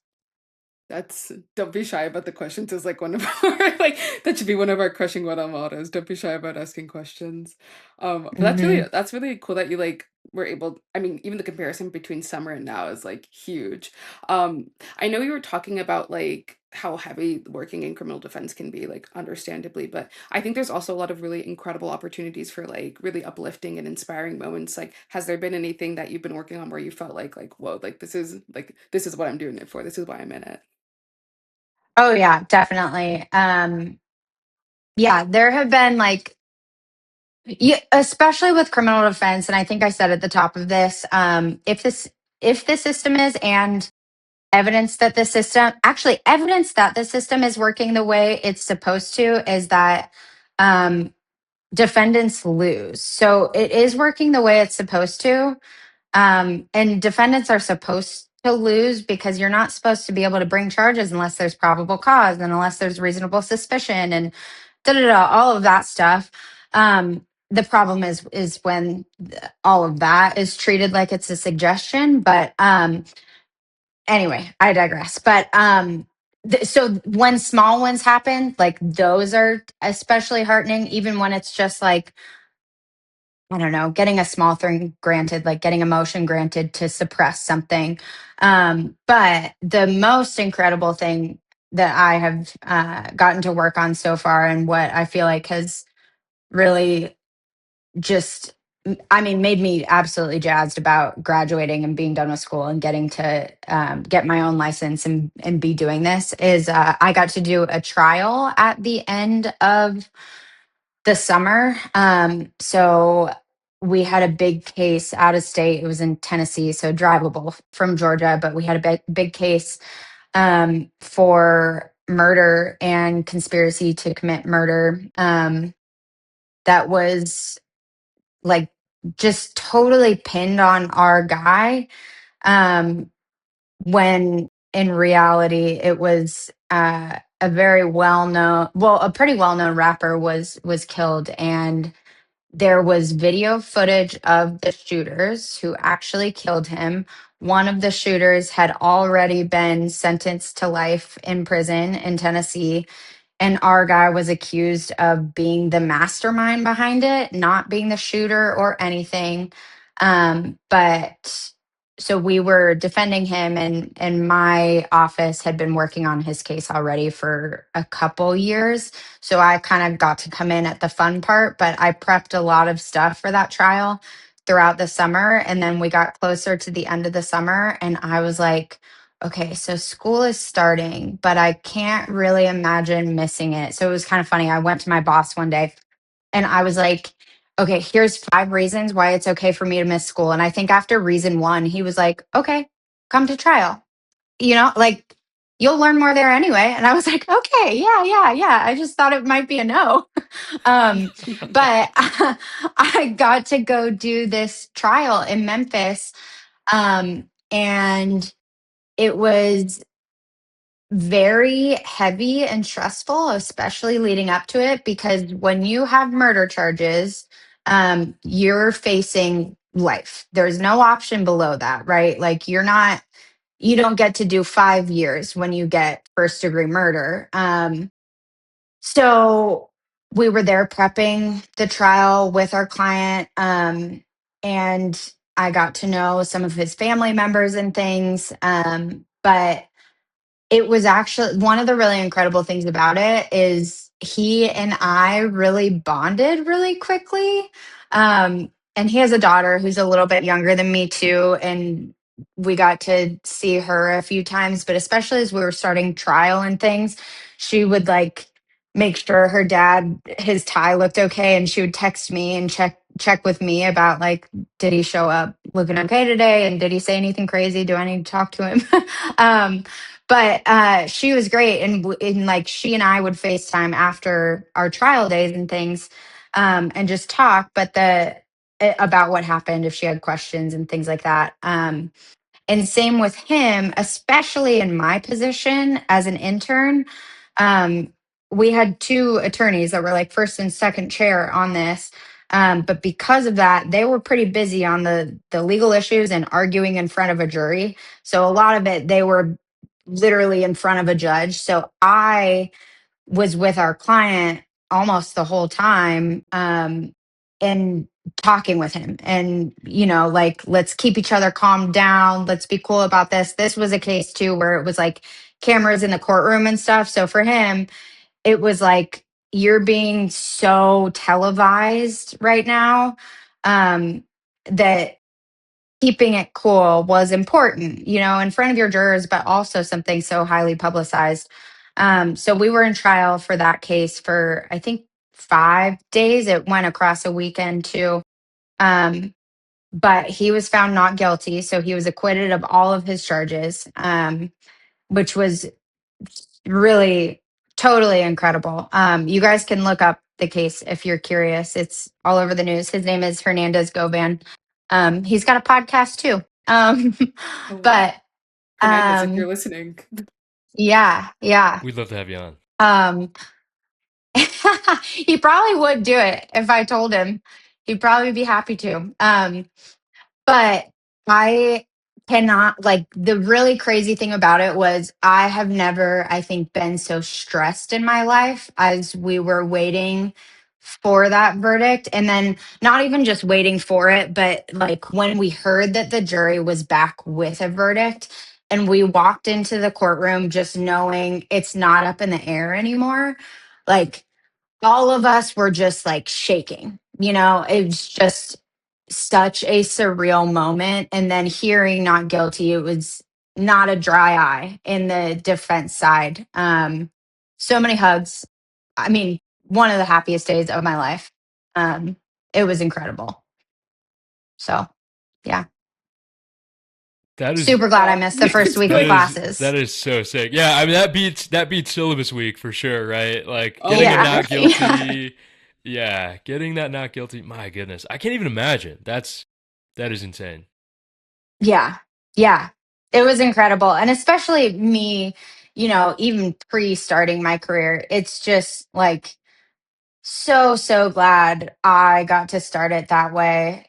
Don't be shy about the questions is like one of our like that should be one of our crushing one on mottos. Don't be shy about asking questions. But Hmm. that's really cool that you like were able, I mean, even the comparison between summer and now is like huge. I know you were talking about like how heavy working in criminal defense can be, like understandably, but I think there's also a lot of really incredible opportunities for like really uplifting and inspiring moments. Like, has there been anything that you've been working on where you felt like, whoa, this is what I'm doing it for. This is why I'm in it. Oh yeah, definitely. Yeah, there have been like, yeah, especially with criminal defense, and I think I said at the top of this, if the system is, and evidence that the system is working the way it's supposed to, is that um, defendants lose. So it is working the way it's supposed to. And defendants are supposed to lose because you're not supposed to be able to bring charges unless there's probable cause and unless there's reasonable suspicion and da da da, all of that stuff. The problem is when all of that is treated like it's a suggestion. But anyway, I digress. But so when small ones happen, like those are especially heartening, even when it's just like, I don't know, getting a small thing granted, like getting a motion granted to suppress something. But the most incredible thing that I have gotten to work on so far, and what I feel like has really just, I mean, made me absolutely jazzed about graduating and being done with school and getting to get my own license and be doing this, is I got to do a trial at the end of the summer. So we had a big case out of state. It was in Tennessee, so drivable from Georgia, but we had a big case for murder and conspiracy to commit murder. That was like just totally pinned on our guy. Um, when in reality it was a very a pretty well known rapper was killed, and there was video footage of the shooters who actually killed him. One of the shooters had already been sentenced to life in prison in Tennessee, and our guy was accused of being the mastermind behind it, not being the shooter or anything. But so we were defending him, and my office had been working on his case already for a couple years. So I kind of got to come in at the fun part, but I prepped a lot of stuff for that trial throughout the summer. And then we got closer to the end of the summer, and I was like, okay, so school is starting, but I can't really imagine missing it. So it was kind of funny. I went to my boss one day and I was like, okay, here's 5 reasons why it's okay for me to miss school. And I think after reason one, he was like, okay, come to trial. Like, you'll learn more there anyway. And I was like, okay, yeah, yeah, yeah. I just thought it might be a no. But I got to go do this trial in Memphis. And it was very heavy and stressful, especially leading up to it, because when you have murder charges, you're facing life. There's no option below that, right? Like, you don't get to do 5 years when you get first degree murder. So we were there prepping the trial with our client, and I got to know some of his family members and things. But it was actually one of the really incredible things about it is he and I really bonded really quickly. And he has a daughter who's a little bit younger than me too. And we got to see her a few times, but especially as we were starting trial and things, she would like make sure her dad, his tie looked okay. And she would text me and check with me about like, did he show up looking okay today? And did he say anything crazy? Do I need to talk to him? um, but she was great, and like she and I would FaceTime after our trial days and things, and just talk. But about what happened, if she had questions and things like that. And same with him, especially in my position as an intern. Um, we had two attorneys that were like first and second chair on this. But because of that, they were pretty busy on the legal issues and arguing in front of a jury. So a lot of it, they were literally in front of a judge. So I was with our client almost the whole time, and talking with him, and like, let's keep each other calm down, let's be cool about this was a case too where it was like cameras in the courtroom and stuff. So for him, it was like, you're being so televised right now, that keeping it cool was important, in front of your jurors, but also something so highly publicized. So we were in trial for that case for, I think, 5 days. It went across a weekend too. Um, but he was found not guilty. So he was acquitted of all of his charges, which was really totally incredible. You guys can look up the case if you're curious. It's all over the news. His name is Hernandez Govan. He's got a podcast too. Oh, wow. But Hernandez, if you're listening. yeah, yeah. We'd love to have you on. Um, he probably would do it if I told him. He'd probably be happy to. But I cannot, like, the really crazy thing about it was I have never, I think, been so stressed in my life as we were waiting for that verdict. And then not even just waiting for it, but like when we heard that the jury was back with a verdict and we walked into the courtroom just knowing it's not up in the air anymore, like, all of us were just like shaking. It was just such a surreal moment. And then hearing not guilty, it was not a dry eye in the defense side. So many hugs. I mean, one of the happiest days of my life. It was incredible. So, yeah. That is Super glad I missed the first week that of is classes. that is so sick. Yeah, I mean that beats syllabus week for sure, right? Like Oh, getting a for Yeah. not sure. Yeah. guilty. Yeah, getting that not guilty. My goodness, I can't even imagine. That is insane. Yeah. Yeah. It was incredible. And especially me, even pre starting my career, it's just like so glad I got to start it that way.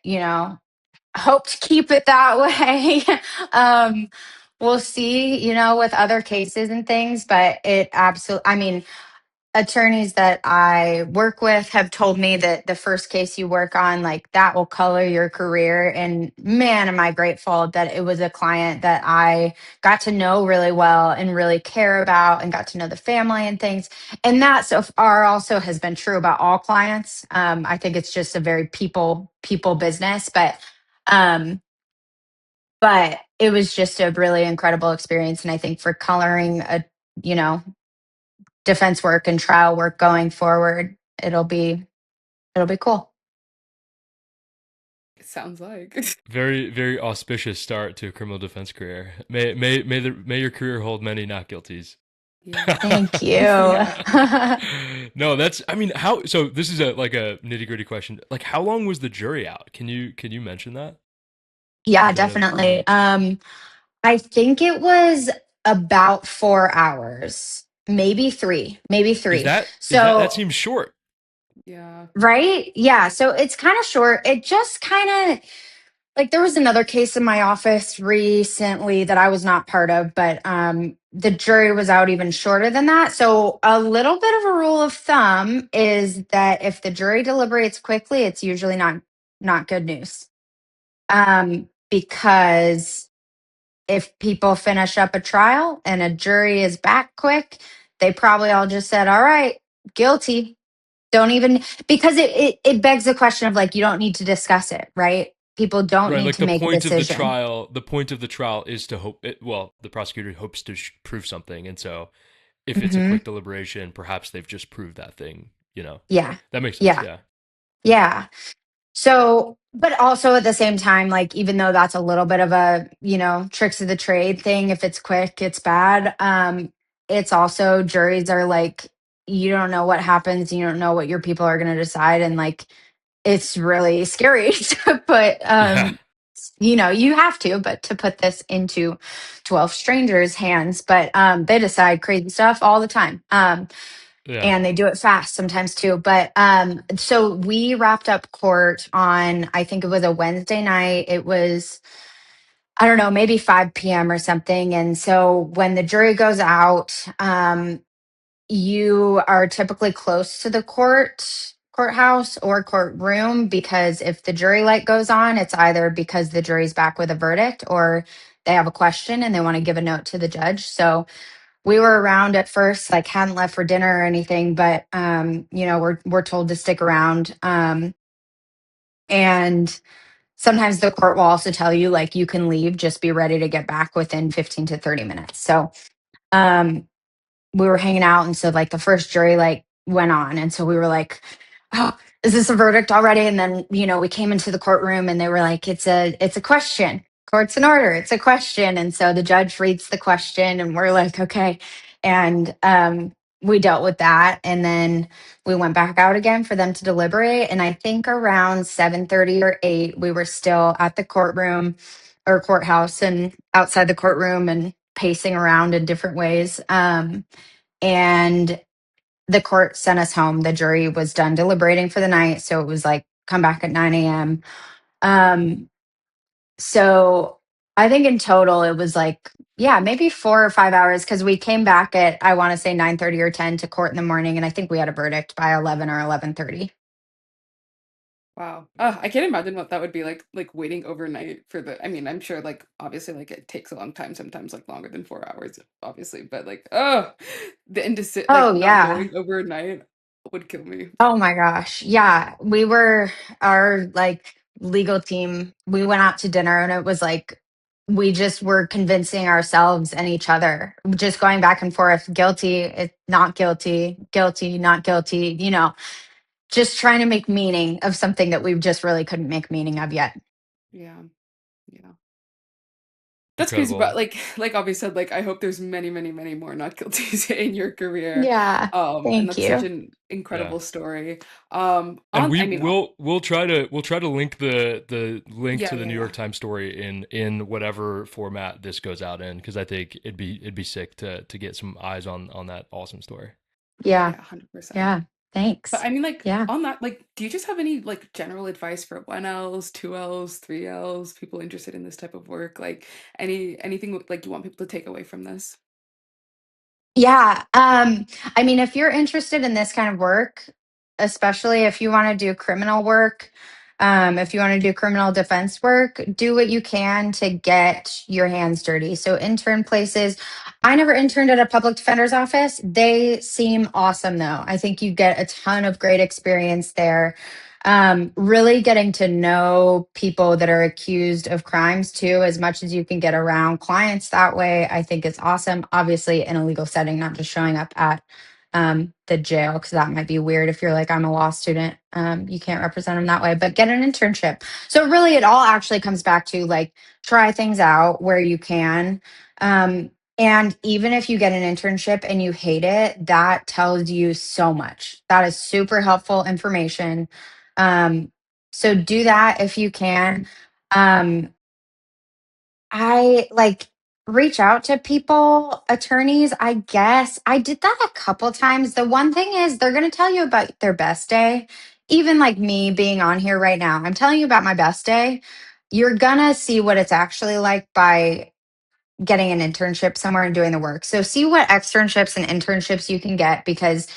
Hope to keep it that way. um, we'll see, with other cases and things, but it absolutely, I mean, attorneys that I work with have told me that the first case you work on, like, that will color your career. And man, am I grateful that it was a client that I got to know really well and really care about and got to know the family and things. And that so far also has been true about all clients. I think it's just a very people business, um, but it was just a really incredible experience. And I think for coloring you know, defense work and trial work going forward, it'll be cool. It sounds like. Very very auspicious start to a criminal defense career. May your career hold many not guilties. Yeah. Thank you. Yeah. No, that's. I mean, how? So this is a like a nitty gritty question. Like, how long was the jury out? Can you mention that? Yeah, Is that a you definitely. know? I think it was about 4 hours, maybe three, maybe Is three. that So, seems short? Yeah. right? Yeah. So it's kind of short. It just kind of, like, there was another case in my office recently that I was not part of, but the jury was out even shorter than that. So a little bit of a rule of thumb is that if the jury deliberates quickly, it's usually not good news. Because if people finish up a trial and a jury is back quick, they probably all just said, "All right, guilty." Don't even, because it begs the question of, like, you don't need to discuss it, right? People don't Right. need Like to make a decision. the point of the trial is to hope. Well, the prosecutor hopes to prove something, and so if it's a Hmm. quick deliberation, perhaps they've just proved that thing. Yeah. That makes sense. Yeah. Yeah. Yeah. So, but also at the same time, like, even though that's a little bit of a, tricks of the trade thing, if it's quick, it's bad. It's also, juries are like, you don't know what happens, you don't know what your people are going to decide. And like, it's really scary to put, Yeah. you have to, but to put this into 12 strangers' hands. But they decide crazy stuff all the time. Yeah. And they do it fast sometimes too. But so we wrapped up court on, I think it was a Wednesday night. It was I don't know, maybe 5 p.m. or something. And so when the jury goes out, you are typically close to the courthouse or courtroom, because if the jury light goes on, it's either because the jury's back with a verdict or they have a question and they want to give a note to the judge. So we were around at first, like hadn't left for dinner or anything, but we're told to stick around. And sometimes the court will also tell you like you can leave, just be ready to get back within 15 to 30 minutes. So um we were hanging out, and so like the first jury like went on, and so we were like, oh, is this a verdict already? And then we came into the courtroom and they were like, it's a question, court's an order, it's a question. And so the judge reads the question and we're like, okay. And we dealt with that, and then we went back out again for them to deliberate. And I think around 7:30 or 8 we were still at the courtroom or courthouse and outside the courtroom and pacing around in different ways. And the court sent us home. The jury was done deliberating for the night. So it was like, come back at 9 a.m. Um, so I think in total it was like, yeah, maybe 4 or 5 hours, because we came back at, I want to say 9:30 or 10 to court in the morning. And I think we had a verdict by 11 or 11:30. Wow. I can't imagine what that would be like waiting overnight for the, I mean, I'm sure like obviously like it takes a long time, sometimes like longer than 4 hours, obviously, but like, the indecision, Oh, like not yeah. knowing overnight would kill me. Oh my gosh. Yeah. Our like legal team, we went out to dinner and it was like, we just were convincing ourselves and each other, just going back and forth, guilty, not guilty, guilty, not guilty, just trying to make meaning of something that we just really couldn't make meaning of yet. Yeah. Yeah. That's crazy, but Incredible. like Abby said, like I hope there's many, many, many more not guilties in your career. Yeah. And Thank that's such you. an Yeah. incredible story. And I mean, we'll try to link the link yeah, to the yeah, New York yeah. Times story in whatever format this goes out in, because I think it'd be sick to get some eyes on that awesome story. Yeah. Yeah, 100%. Yeah. But Thanks. I mean, like Yeah. on that, like, do you just have any like general advice for 1Ls, 2Ls, 3Ls, people interested in this type of work? Like anything like you want people to take away from this? Yeah. I mean, if you're interested in this kind of work, especially if you want to do criminal work, if you want to do criminal defense work, do what you can to get your hands dirty. So, intern places. I never interned at a public defender's office. They seem awesome, though. I think you get a ton of great experience there. Really getting to know people that are accused of crimes too, as much as you can get around clients that way, I think is awesome. Obviously, in a legal setting, not just showing up at the jail, because that might be weird if you're like, I'm a law student. You can't represent them that way, but get an internship. So, really, it all actually comes back to like try things out where you can. And even if you get an internship and you hate it, that tells you so much. That is super helpful information. So do that if you can. Um, I like reach out to people, attorneys. I guess I did that a couple times. The one thing is, they're going to tell you about their best day. Even like me being on here right now, I'm telling you about my best day. You're going to see what it's actually like by getting an internship somewhere and doing the work. So see what externships and internships you can get, because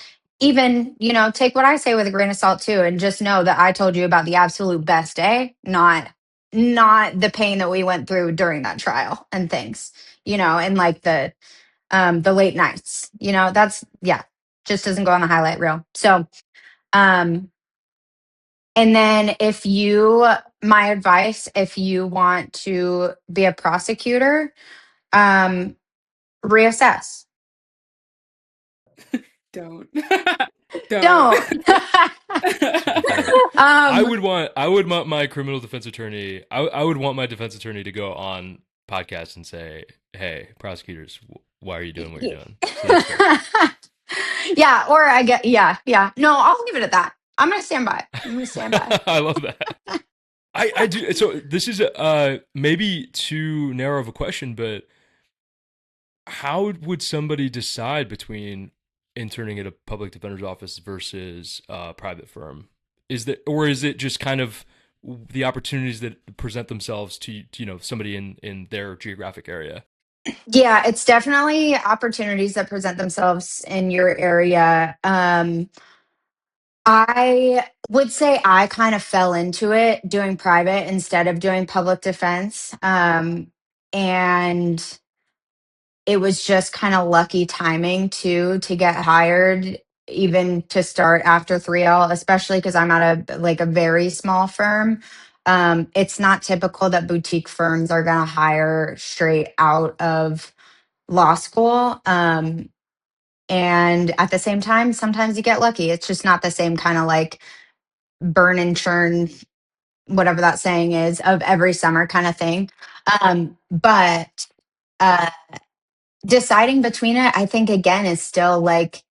even, take what I say with a grain of salt too, and just know that I told you about the absolute best day, not the pain that we went through during that trial and things, and like the late nights, that's, yeah, just doesn't go on the highlight reel. So um and then my advice, if you want to be a prosecutor, um reassess. Don't. Don't. Don't. Super fair. I um would want my criminal defense attorney. I would want my defense attorney to go on podcasts and say, "Hey, prosecutors, why are you doing what you're doing?" So that's fair. yeah, or I get, yeah. No, I'll leave it at that. I'm gonna stand by. I'm gonna stand by. I love that. I do. So this is maybe too narrow of a question, but how would somebody decide between interning at a public defender's office versus a private firm? Is that, or is it just kind of the opportunities that present themselves to somebody in their geographic area. Yeah, it's definitely opportunities that present themselves in your area. I would say I kind of fell into it doing private instead of doing public defense. And it was just kind of lucky timing too to get hired, even to start after 3L, especially because I'm at a very small firm. It's not typical that boutique firms are going to hire straight out of law school. And at the same time, sometimes you get lucky. It's just not the same kind of like burn and churn, whatever that saying is, of every summer kind of thing. But uh, deciding between it, I think again is still like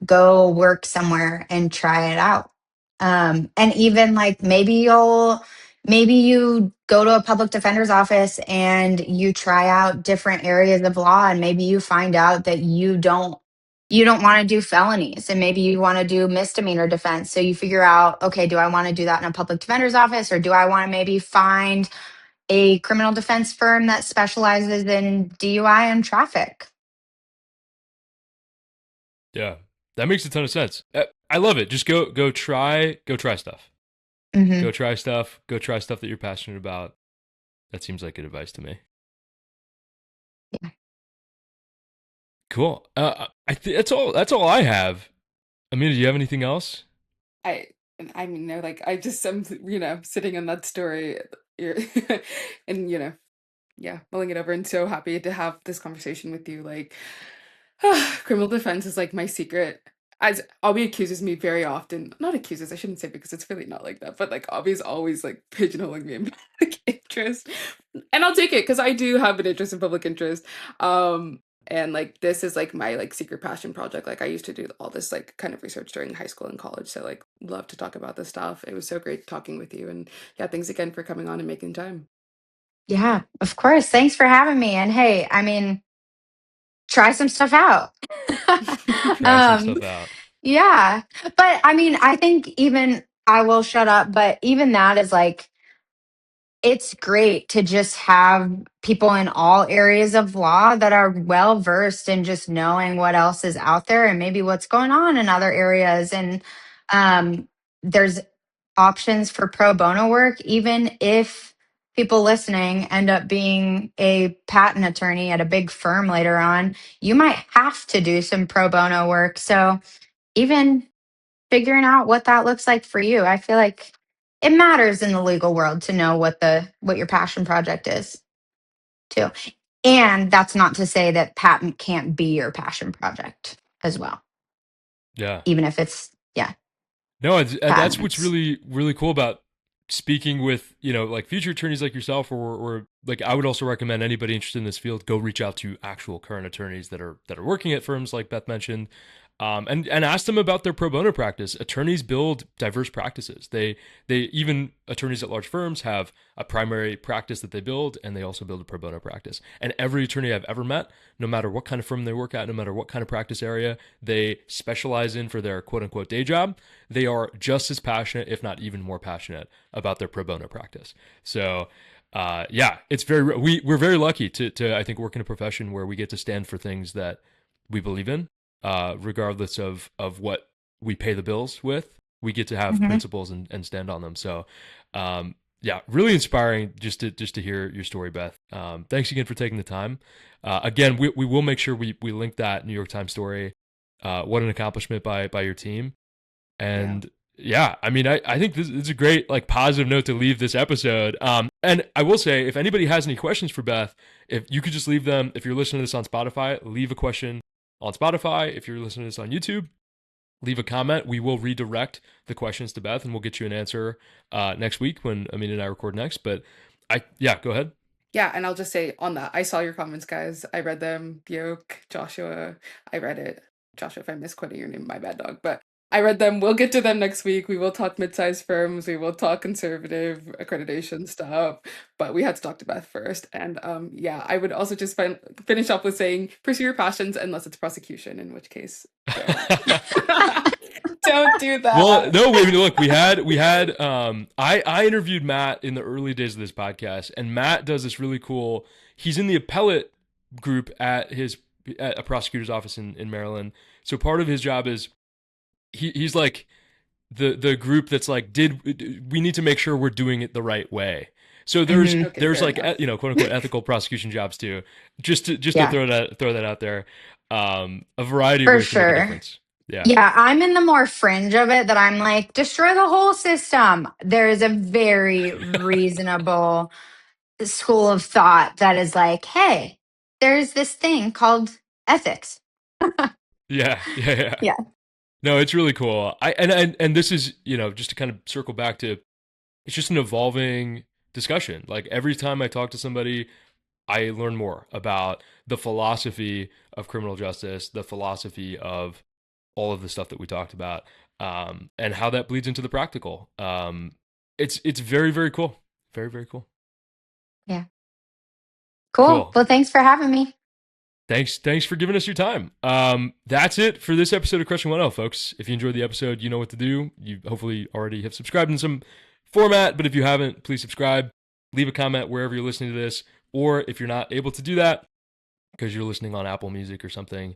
go work somewhere and try it out. And even like maybe you go to a public defender's office and you try out different areas of law, and maybe you find out that you don't want to do felonies, and maybe you want to do misdemeanor defense. So you figure out, okay, do I want to do that in a public defender's office, or do I want to maybe find a criminal defense firm that specializes in DUI and traffic? Yeah, that makes a ton of sense. I love it. Just go try stuff. Hmm. Go try stuff. Go try stuff that you're passionate about. That seems like good advice to me. Yeah. Cool. That's all I have. I mean, do you have anything else? I I mean, no, like I just am, sitting in that story, you're- and yeah, mulling it over, and so happy to have this conversation with you. Like, criminal defense is like my secret. As Abby accuses me very often, not accuses, I shouldn't say, because it's really not like that, but like Abby's always like pigeonholing me in public interest. And I'll take it because I do have an interest in public interest. And like this is like my like secret passion project. Like I used to do all this like kind of research during high school and college. So like love to talk about this stuff. It was so great talking with you. And yeah, thanks again for coming on and making time. Yeah, of course. Thanks for having me. And hey, I mean, try some stuff out. Try some um, stuff out. yeah. But I mean, I think even I will shut up, but even that is like, it's great to just have people in all areas of law that are well versed in just knowing what else is out there and maybe what's going on in other areas. And there's options for pro bono work, even if people listening end up being a patent attorney at a big firm later on, you might have to do some pro bono work. So even figuring out what that looks like for you, I feel like it matters in the legal world to know what your passion project is too. And that's not to say that patent can't be your passion project as well, Yeah. even if it's, yeah, No, that's what's patents. really really cool about speaking with like future attorneys like yourself, or like I would also recommend anybody interested in this field go reach out to actual current attorneys that are working at firms like Beth mentioned, and ask them about their pro bono practice. Attorneys build diverse practices. They even attorneys at large firms have a primary practice that they build, and they also build a pro bono practice. And every attorney I've ever met, no matter what kind of firm they work at, no matter what kind of practice area they specialize in for their quote unquote day job, they are just as passionate, if not even more passionate, about their pro bono practice. So, yeah, we're very lucky to I think work in a profession where we get to stand for things that we believe in, regardless of what we pay the bills with. We get to have Hmm. principles and stand on them. So, yeah, really inspiring just to hear your story, Beth. Thanks again for taking the time. Again, we will make sure we link that New York Times story. What an accomplishment by your team. Yeah. And yeah, I mean, I think this is a great like positive note to leave this episode. And I will say, if anybody has any questions for Beth, if you could just leave them, if you're listening to this on Spotify, leave a question on Spotify. If you're listening to this on YouTube, leave a comment. We will redirect the questions to Beth, and we'll get you an answer next week when Amin and I record next. But yeah, go ahead. Yeah, and I'll just say on that, I saw your comments, guys. I read them. Bjork, Joshua, I read it. Joshua, if I misquoted your name, my bad dog. But I read them. We'll get to them next week. We will talk mid-sized firms. We will talk conservative accreditation stuff. But we had to talk to Beth first. And yeah, I would also just finish up with saying, pursue your passions unless it's prosecution, in which case, don't. Don't do that. Well, no, wait, look, we had I interviewed Matt in the early days of this podcast, and Matt does this really cool, he's in the appellate group at a prosecutor's office in Maryland. So part of his job is he's like the group that's like, we need to make sure we're doing it the right way. So there's like quote unquote ethical prosecution jobs too. Just to throw that out there. A variety of ways to make a difference. Yeah, I'm in the more fringe of it that I'm like, destroy the whole system. There is a very reasonable school of thought that is like, hey, there's this thing called ethics. Yeah. Yeah. No, it's really cool. And this is, just to kind of circle back to, it's just an evolving discussion. Like every time I talk to somebody, I learn more about the philosophy of criminal justice, the philosophy of all of the stuff that we talked about, and how that bleeds into the practical. It's very, very cool. Very, very cool. Yeah. Cool. Well, thanks for having me. Thanks for giving us your time. That's it for this episode of Crushing 1L, folks. If you enjoyed the episode, you know what to do. You hopefully already have subscribed in some format, but if you haven't, please subscribe. Leave a comment wherever you're listening to this, or if you're not able to do that because you're listening on Apple Music or something,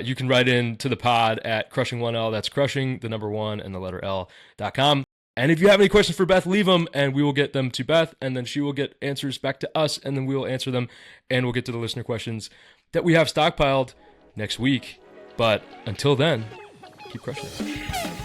you can write in to the pod at crushing1l. That's crushing, the number 1 and the letter L.com. And if you have any questions for Beth, leave them, and we will get them to Beth, and then she will get answers back to us, and then we will answer them, and we'll get to the listener questions that we have stockpiled next week. But until then, keep crushing it.